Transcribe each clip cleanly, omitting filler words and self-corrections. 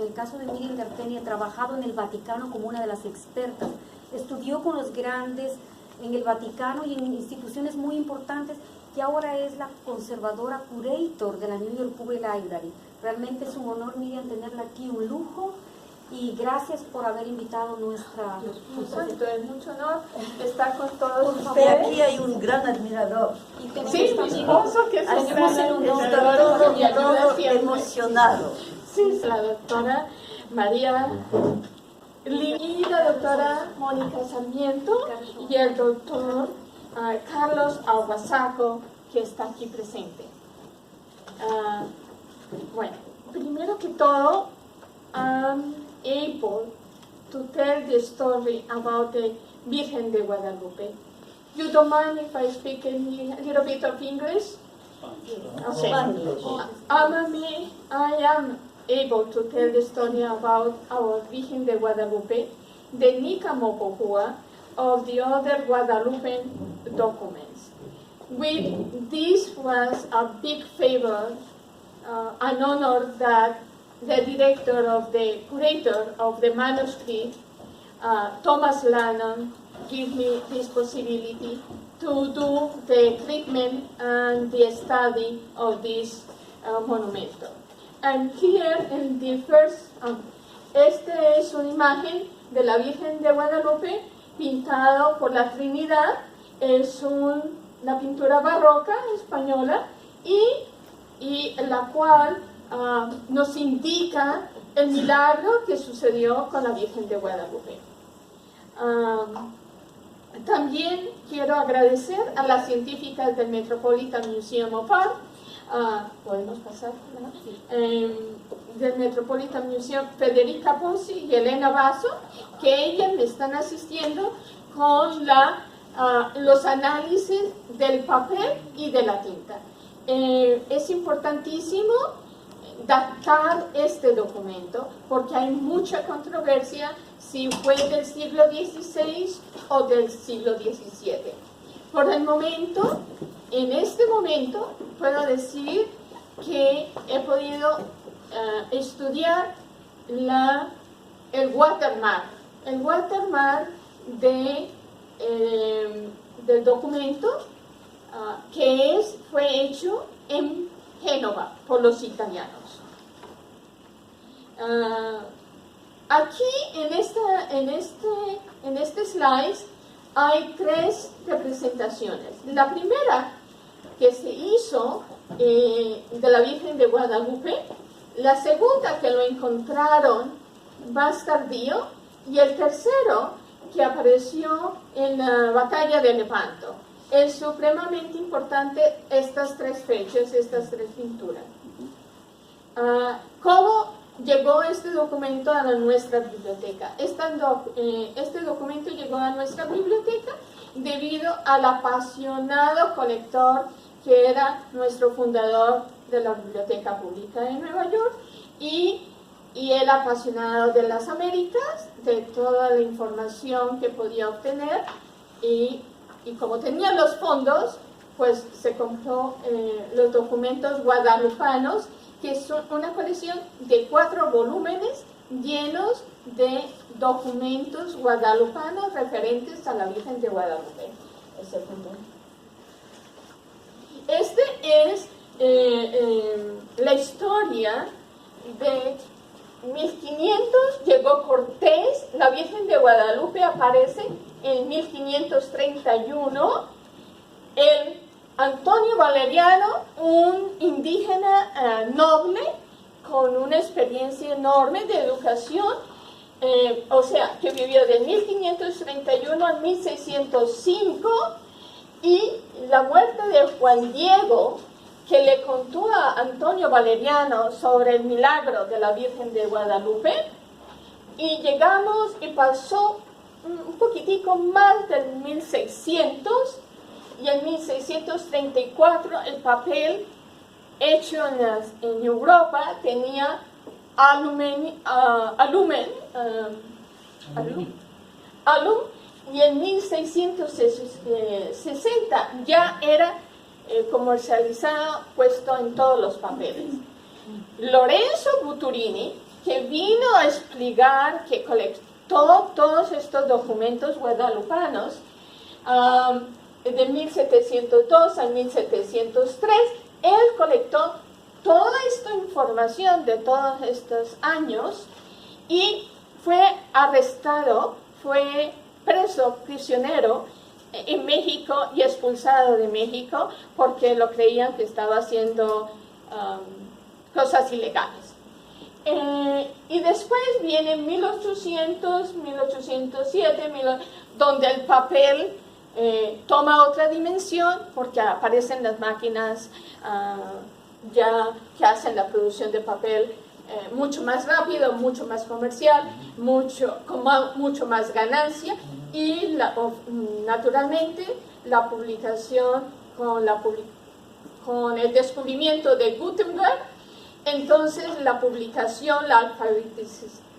el caso de Miriam Garteni, ha trabajado en el Vaticano como una de las expertas, estudió con los grandes en el Vaticano y en instituciones muy importantes, y ahora es la conservadora curator de la New York Public Library. Realmente es un honor, Miriam, tenerla aquí, un lujo, y gracias por haber invitado nuestra... Es mucho honor estar con todos Y ustedes. aquí hay un gran admirador. Y tenemos Sí, mi también... esposo, que es un Así gran está admirador, todo, que me ayuda todo siempre. emocionado. Sí, la doctora María y la doctora Mónica Sarmiento y el doctor Carlos Aguasaco, que está aquí presente. Bueno, primero que todo, I'm able to tell the story about the Virgen de Guadalupe. You don't mind if I speak a little bit of English? Okay. I am able to tell the story about our Virgen de Guadalupe, the Nicamopohua of the other Guadalupe documents. This was a big favor, an honor that the director of the curator of the manuscript, Thomas Lannon, gave me this possibility to do the treatment and the study of this monumento. And here in the first, esta es una imagen de la Virgen de Guadalupe pintado por la Trinidad. Es una pintura barroca española y la cual nos indica el milagro que sucedió con la Virgen de Guadalupe. También quiero agradecer a las científicas del Metropolitan Museum of Art, podemos pasar, del Metropolitan Museum, Federica Pozzi y Elena Basso, que ellas me están asistiendo con los análisis del papel y de la tinta. Es importantísimo datar este documento porque hay mucha controversia si fue del siglo XVI o del siglo XVII. Por el momento, en este momento, puedo decir que he podido estudiar el watermark del documento que fue hecho en Génova por los italianos. Aquí en este slide hay tres representaciones. La primera que se hizo de la Virgen de Guadalupe, la segunda que lo encontraron más tardío y el tercero que apareció en la batalla de Lepanto. Es supremamente importante estas tres fechas, estas tres pinturas. ¿Cómo llegó este documento a nuestra biblioteca? Este documento llegó a nuestra biblioteca debido al apasionado colector que era nuestro fundador de la Biblioteca Pública de Nueva York y el apasionado de las Américas, de toda la información que podía obtener y como tenía los fondos, pues se compró los documentos guadalupanos, que es una colección de 4 volúmenes llenos de documentos guadalupanos referentes a la Virgen de Guadalupe. Este es la historia de 1500, llegó Cortés, la Virgen de Guadalupe aparece en 1531, el Antonio Valeriano, un indígena noble con una experiencia enorme de educación, o sea, que vivió de 1531 a 1605, y la muerte de Juan Diego, que le contó a Antonio Valeriano sobre el milagro de la Virgen de Guadalupe, y llegamos y pasó un poquitico más del 1600, y en 1634 el papel hecho en Europa tenía alum, y en 1660 ya era comercializado, puesto en todos los papeles. Lorenzo Buturini, que vino a explicar, que colectó todos estos documentos guadalupanos de 1702 a 1703. Él colectó toda esta información de todos estos años y fue arrestado, fue preso, prisionero en México y expulsado de México porque lo creían que estaba haciendo cosas ilegales. Y después viene 1800, 1807, donde el papel toma otra dimensión porque aparecen las máquinas ya que hacen la producción de papel mucho más rápido, mucho más comercial, con mucho más ganancia, y naturalmente la publicación con el descubrimiento de Gutenberg. Entonces la publicación, la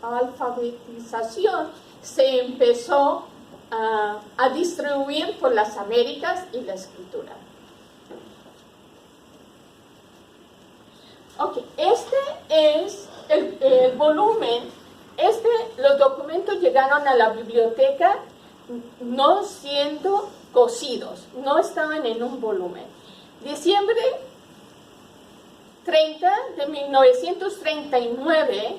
alfabetización se empezó a distribuir por las Américas y la escritura. Ok, este es el volumen. Los documentos llegaron a la biblioteca no siendo cosidos, no estaban en un volumen. Diciembre 30 de 1939,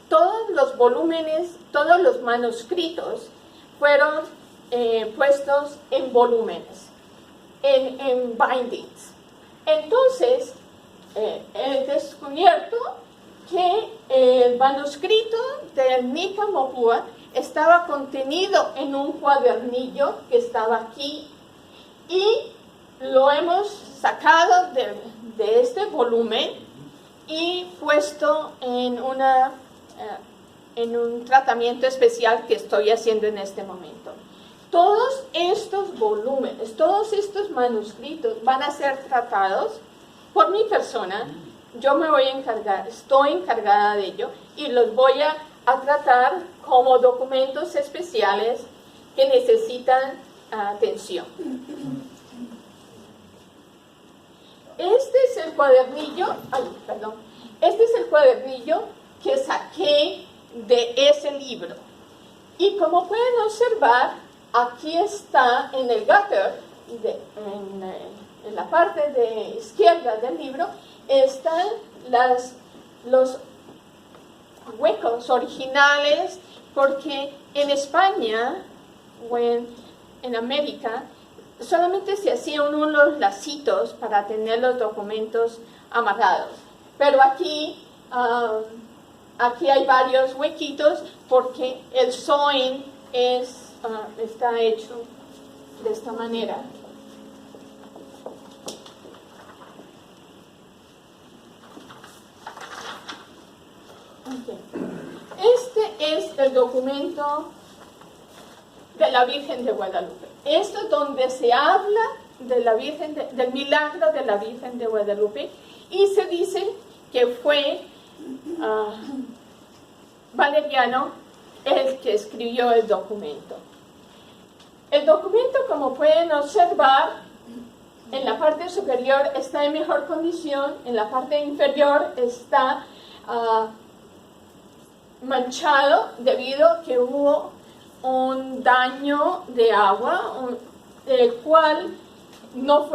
todos los volúmenes, todos los manuscritos fueron puestos en volúmenes, en bindings. Entonces, he descubierto que el manuscrito de Nica Mopua estaba contenido en un cuadernillo que estaba aquí, y lo hemos sacado de este volumen y puesto en un tratamiento especial que estoy haciendo en este momento. Todos estos volúmenes, todos estos manuscritos van a ser tratados por mi persona. Yo me voy a encargar, estoy encargada de ello, y los voy a tratar como documentos especiales que necesitan atención. Este es el cuadernillo, que saqué de ese libro. Y como pueden observar, aquí está en el gutter, en la parte de izquierda del libro, están los huecos originales, porque en España o en América solamente se hacían unos lacitos para tener los documentos amarrados, pero aquí hay varios huequitos porque el sewing está hecho de esta manera. Okay. Este es el documento de la Virgen de Guadalupe. Esto es donde se habla de la del milagro de la Virgen de Guadalupe, y se dice que fue Valeriano el que escribió el documento. El documento, como pueden observar, en la parte superior está en mejor condición, en la parte inferior está manchado debido a que hubo un daño de agua, el cual no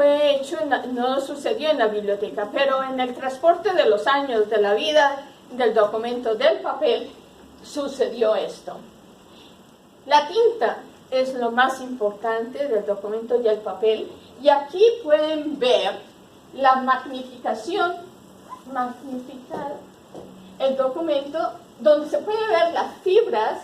sucedió en la biblioteca, pero en el transporte de los años de la vida del documento del papel sucedió esto. La tinta es lo más importante del documento y el papel, y aquí pueden ver la magnificar el documento, donde se puede ver las fibras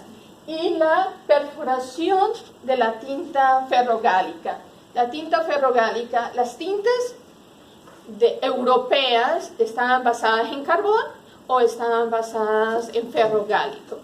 y la perforación de la tinta ferrogálica. La tinta ferrogálica, las tintas europeas estaban basadas en carbón o estaban basadas en ferrogálico,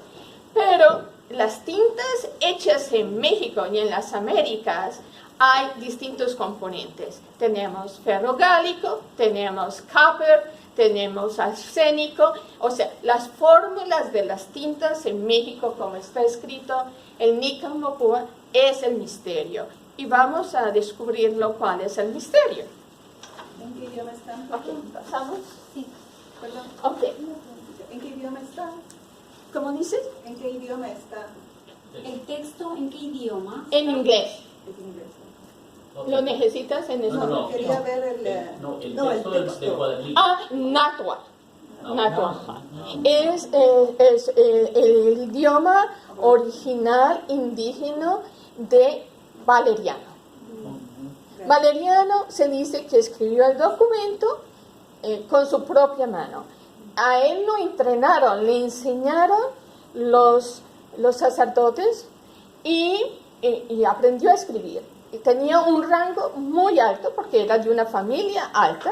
pero las tintas hechas en México y en las Américas hay distintos componentes. Tenemos ferrogálico, tenemos copper, tenemos arsénico, o sea, las fórmulas de las tintas en México, como está escrito en Nica Mopua, es el misterio. Y vamos a descubrirlo cuál es el misterio. ¿En qué idioma están? Ok, pasamos. Sí, perdón. Ok. ¿En qué idioma está? ¿Cómo dices? ¿En qué idioma está? ¿El texto en qué idioma? En inglés. Es inglés. ¿Lo necesitas en No, español? no, Quería no. ver el... No, el No, el texto del texto. cuadernillo. Ah, Náhuatl. No, Náhuatl. no. Es el idioma original indígena de Valeriano. Valeriano se dice que escribió el documento con su propia mano. A él lo entrenaron, le enseñaron los sacerdotes y aprendió a escribir. Y tenía un rango muy alto porque era de una familia alta,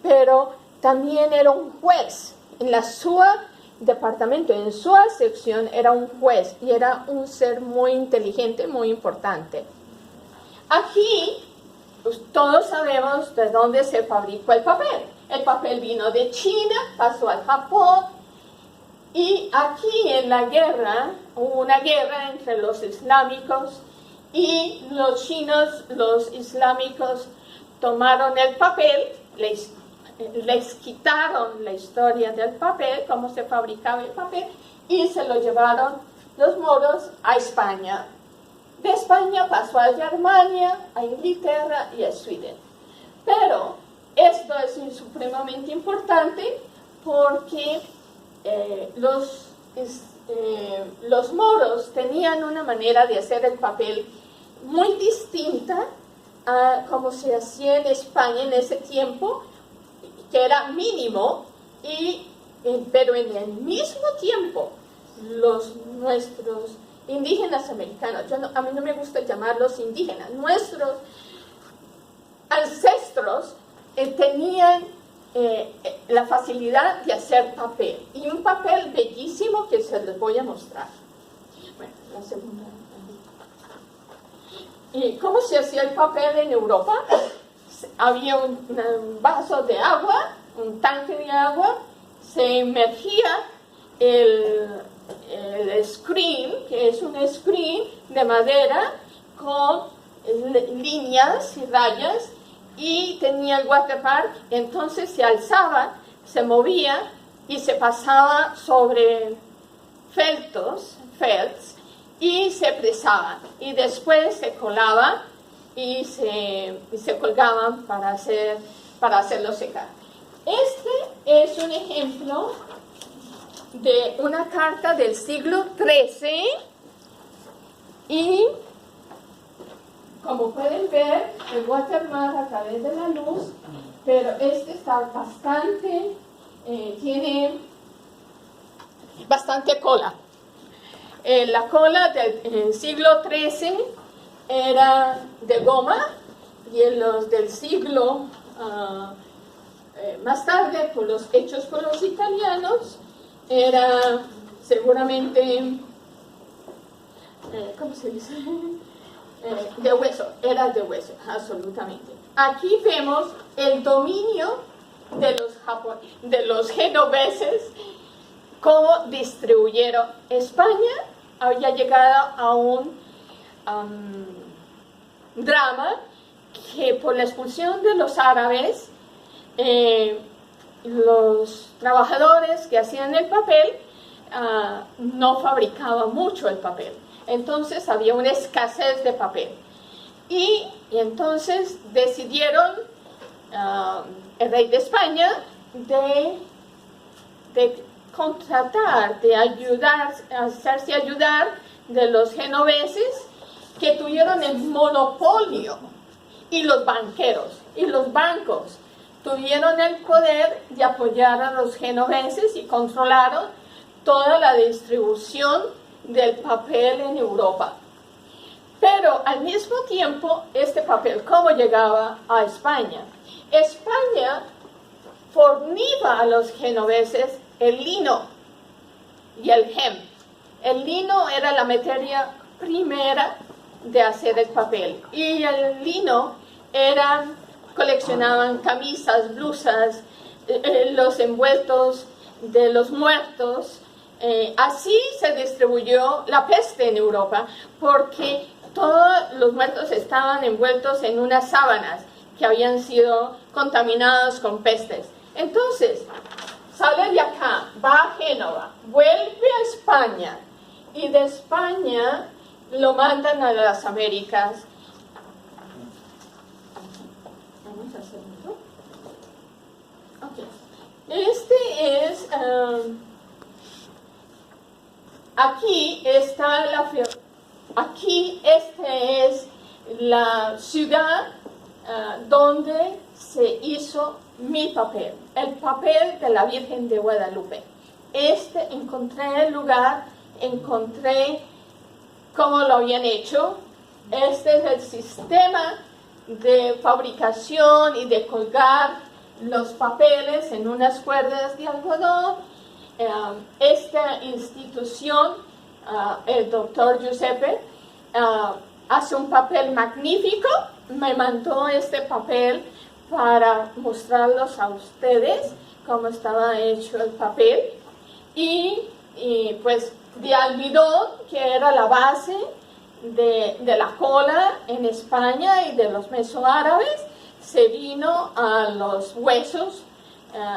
pero también era un juez. En su departamento, en su sección, era un juez y era un ser muy inteligente, muy importante. Aquí, pues, todos sabemos de dónde se fabricó el papel. El papel vino de China, pasó al Japón, y aquí en la guerra, hubo una guerra entre los islámicos y los chinos, los islámicos tomaron el papel, les quitaron la historia del papel, cómo se fabricaba el papel, y se lo llevaron los moros a España. De España pasó a Germania, a Inglaterra y a Suecia. Pero esto es supremamente importante porque los moros tenían una manera de hacer el papel muy distinta a como se hacía en España en ese tiempo, que era mínimo, pero en el mismo tiempo nuestros indígenas americanos, a mí no me gusta llamarlos indígenas, nuestros ancestros tenían la facilidad de hacer papel, y un papel bellísimo que se les voy a mostrar. Bueno, la segunda. ¿Y cómo se hacía el papel en Europa? Había un vaso de agua, un tanque de agua, se emergía el screen, que es un screen de madera con líneas y rayas, y tenía el watermark, entonces se alzaba, se movía y se pasaba sobre felts y se presaban, y después se colaba y se colgaban para hacerlo secar. Este es un ejemplo de una carta del siglo XIII, y como pueden ver, el watermark a través de la luz, pero este está bastante, tiene bastante cola. La cola del siglo XIII era de goma, y en los del siglo más tarde, hechos por los italianos, era seguramente, ¿cómo se dice? De hueso, era de hueso, absolutamente. Aquí vemos el dominio de los genoveses, cómo distribuyeron. España había llegado a un drama que por la expulsión de los árabes, los trabajadores que hacían el papel no fabricaban mucho el papel. Entonces había una escasez de papel. Y entonces decidieron el rey de España de contratar, de hacerse ayudar de los genoveses, que tuvieron el monopolio, y los banqueros y los bancos tuvieron el poder de apoyar a los genoveses y controlaron toda la distribución del papel en Europa. Pero al mismo tiempo, este papel, ¿cómo llegaba a España? España fornía a los genoveses el lino y el hemp. El lino era la materia primera de hacer el papel, y el lino coleccionaban camisas, blusas, los envueltos de los muertos. Así se distribuyó la peste en Europa, porque todos los muertos estaban envueltos en unas sábanas que habían sido contaminadas con pestes. Entonces, sale de acá, va a Génova, vuelve a España y de España lo mandan a las Américas. Vamos a hacerlo. Ok. Este es, aquí está esta es la ciudad donde se hizo mi papel, el papel de la Virgen de Guadalupe. Encontré el lugar, encontré cómo lo habían hecho. Este es el sistema de fabricación y de colgar los papeles en unas cuerdas de algodón. Esta institución, el doctor Giuseppe, hace un papel magnífico. Me mandó este papel para mostrarlos a ustedes cómo estaba hecho el papel. Y pues de almidón, que era la base de la cola en España y de los mesoárabes, se vino a los huesos,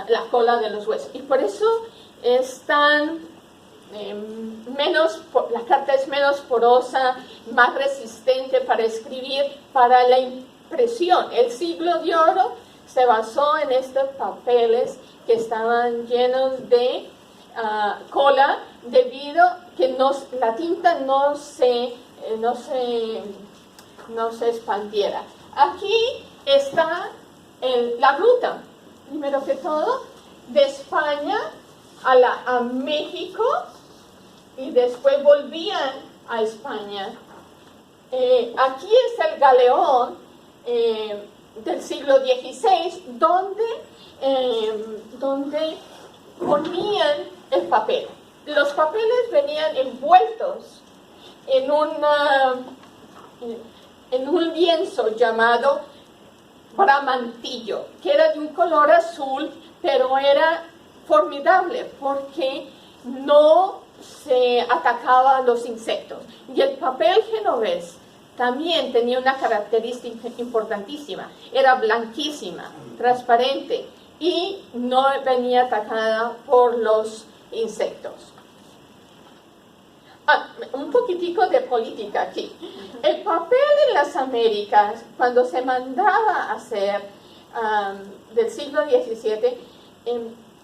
la cola de los huesos. Y por eso es tan la carta es menos porosa, más resistente para escribir, para la impresión. El siglo de oro se basó en estos papeles que estaban llenos de cola, debido que la tinta no se expandiera. Aquí está la ruta, primero que todo, de España a México, y después volvían a España. Aquí es el galeón del siglo XVI, donde ponían el papel. Los papeles venían envueltos en un lienzo llamado bramantillo, que era de un color azul, pero era formidable porque no se atacaba a los insectos. Y el papel genovés también tenía una característica importantísima: era blanquísima, transparente, y no venía atacada por los insectos. Un poquitico de política aquí. El papel en las Américas, cuando se mandaba a hacer del siglo XVII,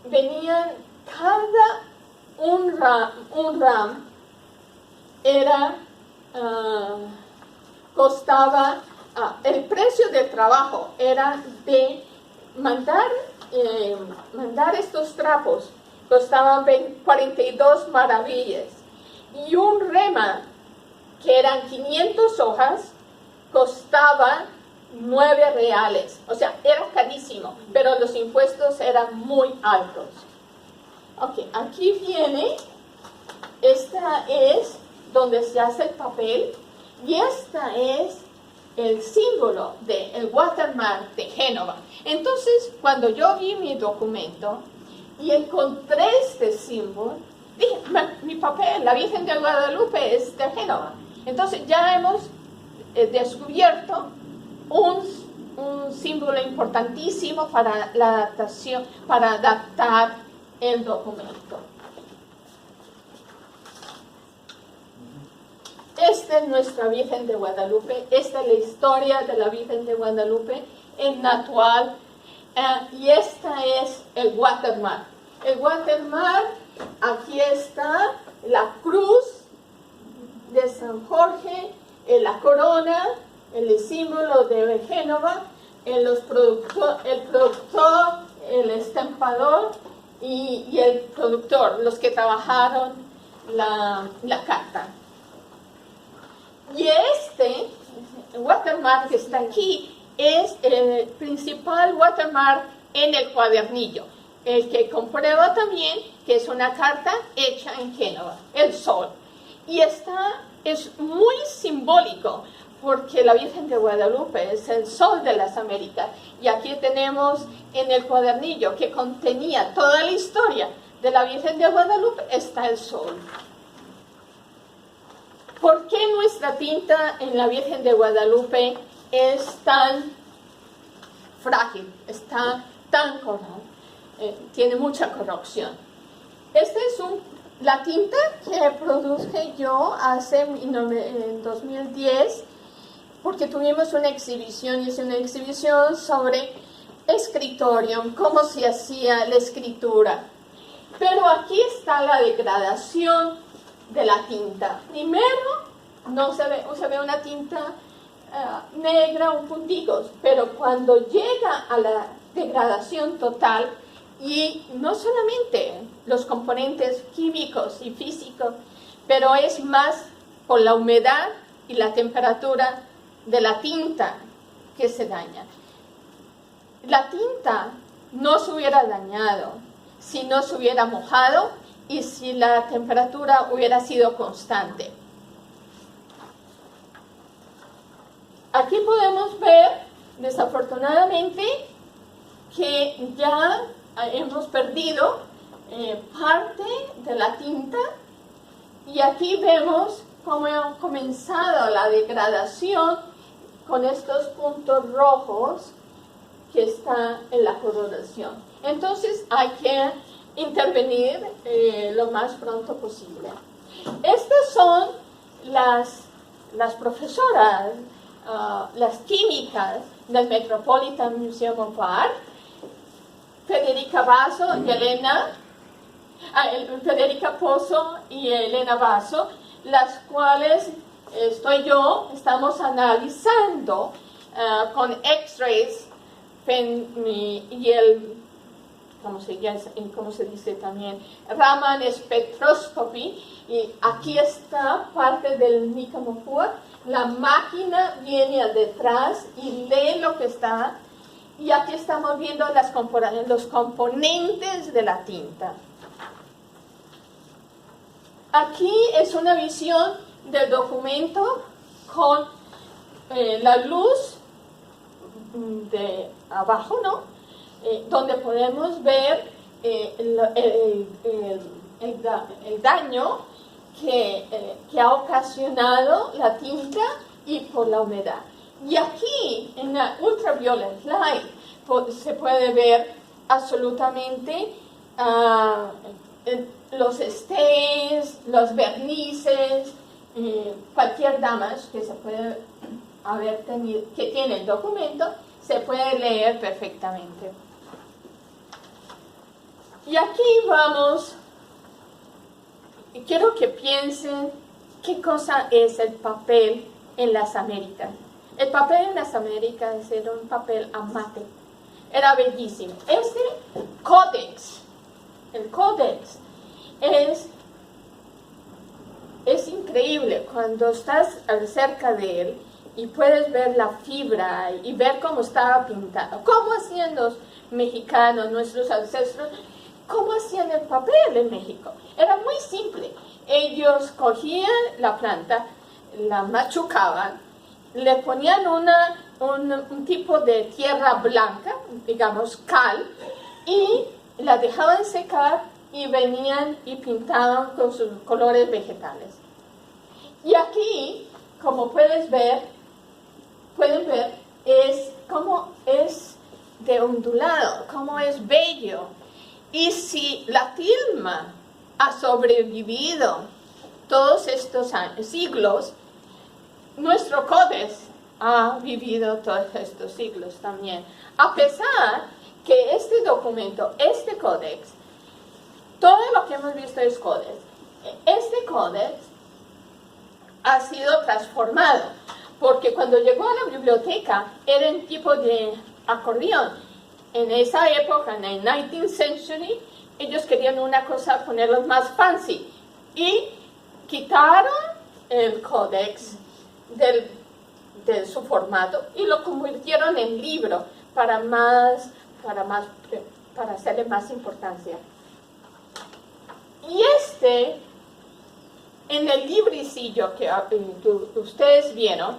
venían un ram era costaba el precio del trabajo era de mandar estos trapos, costaban 42 maravillas, y un rema, que eran 500 hojas, costaba 9 reales. O sea, era carísimo, pero los impuestos eran muy altos. Ok, aquí viene, esta es donde se hace el papel, y esta es el símbolo del watermark de Génova. Entonces, cuando yo vi mi documento y encontré este símbolo, dije: mi papel, la Virgen de Guadalupe, es de Génova. Entonces ya hemos descubierto un símbolo importantísimo para la adaptación, para adaptar el documento. Esta es nuestra Virgen de Guadalupe, esta es la historia de la Virgen de Guadalupe en Natal, y esta es el watermark. El watermark, aquí está la cruz de San Jorge, la corona, el símbolo de Génova, el productor, el estampador y el productor, los que trabajaron la carta. Y este watermark que está aquí es el principal watermark en el cuadernillo, el que comprueba también que es una carta hecha en Génova, el sol. Y es muy simbólico, porque la Virgen de Guadalupe es el sol de las Américas. Y aquí tenemos en el cuadernillo, que contenía toda la historia de la Virgen de Guadalupe, está el sol. ¿Por qué nuestra tinta en la Virgen de Guadalupe es tan frágil, está tan coral? tiene mucha corrupción. Esta es la tinta que produje yo en 2010, porque tuvimos una exhibición, hice una exhibición sobre escritorium, cómo se hacía la escritura. Pero aquí está la degradación de la tinta. Primero, no se ve una tinta negra o punticos, pero cuando llega a la degradación total, y no solamente los componentes químicos y físicos, pero es más por la humedad y la temperatura de la tinta que se daña. La tinta no se hubiera dañado si no se hubiera mojado y si la temperatura hubiera sido constante. Aquí podemos ver, desafortunadamente, que ya hemos perdido parte de la tinta, y aquí vemos cómo ha comenzado la degradación con estos puntos rojos que están en la coloración. Entonces hay que intervenir lo más pronto posible. Estas son las profesoras, las químicas del Metropolitan Museum of Art, Federica Pozzo y Elena Basso, las cuales estamos analizando con X-rays y ¿cómo se dice también? Raman spectroscopy, y aquí está parte del Nika Mokuba. La máquina viene al detrás y lee lo que está, y aquí estamos viendo los componentes de la tinta. Aquí es una visión del documento con la luz de abajo, ¿no? Donde podemos ver el daño que ha ocasionado la tinta y por la humedad. Y aquí, en la ultraviolet light, se puede ver absolutamente los stains, los vernices, cualquier damage que se puede haber tenido, que tiene el documento, se puede leer perfectamente. Y aquí vamos, quiero que piensen qué cosa es el papel en las Américas. El papel en las Américas era un papel amate, era bellísimo. Este códex, el códex, es increíble cuando estás cerca de él y puedes ver la fibra y ver cómo estaba pintado. ¿Cómo hacían los mexicanos, nuestros ancestros? ¿Cómo hacían el papel en México? Era muy simple. Ellos cogían la planta, la machucaban, le ponían un tipo de tierra blanca, digamos cal, y la dejaban secar y venían y pintaban con sus colores vegetales. Y aquí, como pueden ver, es cómo es de ondulado, cómo es bello. Y si la tilma ha sobrevivido todos estos siglos, nuestro códex ha vivido todos estos siglos también. A pesar que este documento, este códex, todo lo que hemos visto es códex. Este códex ha sido transformado, porque cuando llegó a la biblioteca era en tipo de acordeón. En esa época, en el 19th century, ellos querían una cosa, ponerlos más fancy, y quitaron el códex de su formato y lo convirtieron en libro para hacerle más importancia. Y en el libricillo que ustedes vieron,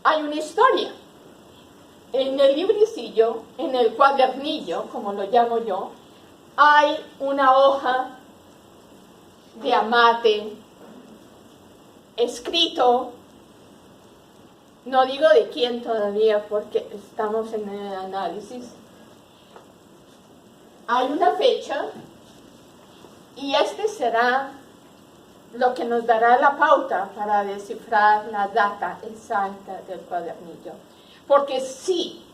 hay una historia. En el libricillo, en el cuadernillo, como lo llamo yo, hay una hoja de amate escrito, no digo de quién todavía porque estamos en el análisis, hay una fecha y este será lo que nos dará la pauta para descifrar la data exacta del cuadernillo. Porque sí,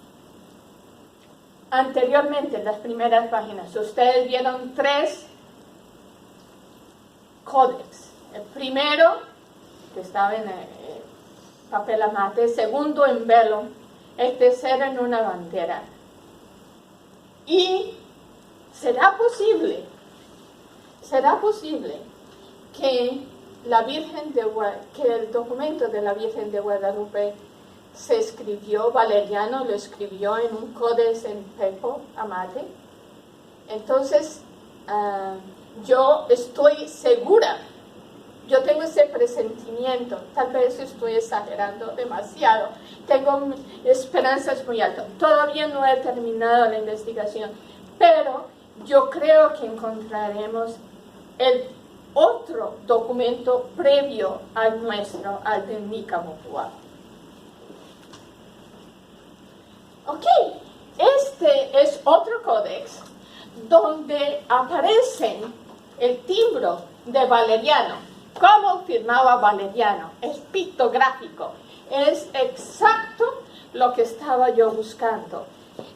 anteriormente en las primeras páginas ustedes vieron 3 códex. El primero, que estaba en papel amate, el segundo en velo, el tercero en una bandera. Y será posible que el documento de la Virgen de Guadalupe se escribió, Valeriano lo escribió en un códex en papel amate. Entonces, yo estoy segura, yo tengo ese presentimiento, tal vez estoy exagerando demasiado, tengo esperanzas muy altas. Todavía no he terminado la investigación, pero yo creo que encontraremos el otro documento previo al nuestro, al de Nica Mopua. Ok, este es otro códex donde aparecen el timbro de Valeriano. ¿Cómo firmaba Valeriano? Es pictográfico, es exacto lo que estaba yo buscando.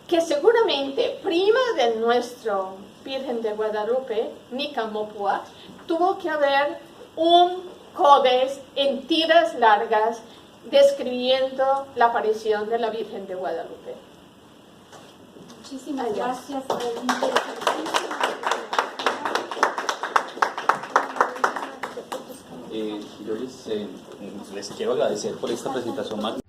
Que seguramente prima de nuestro Virgen de Guadalupe, Nica Mopua, tuvo que haber un códex en tiras largas describiendo la aparición de la Virgen de Guadalupe. Muchísimas Allá. gracias. Interesantísimo. Yo les quiero agradecer por esta presentación magnífica.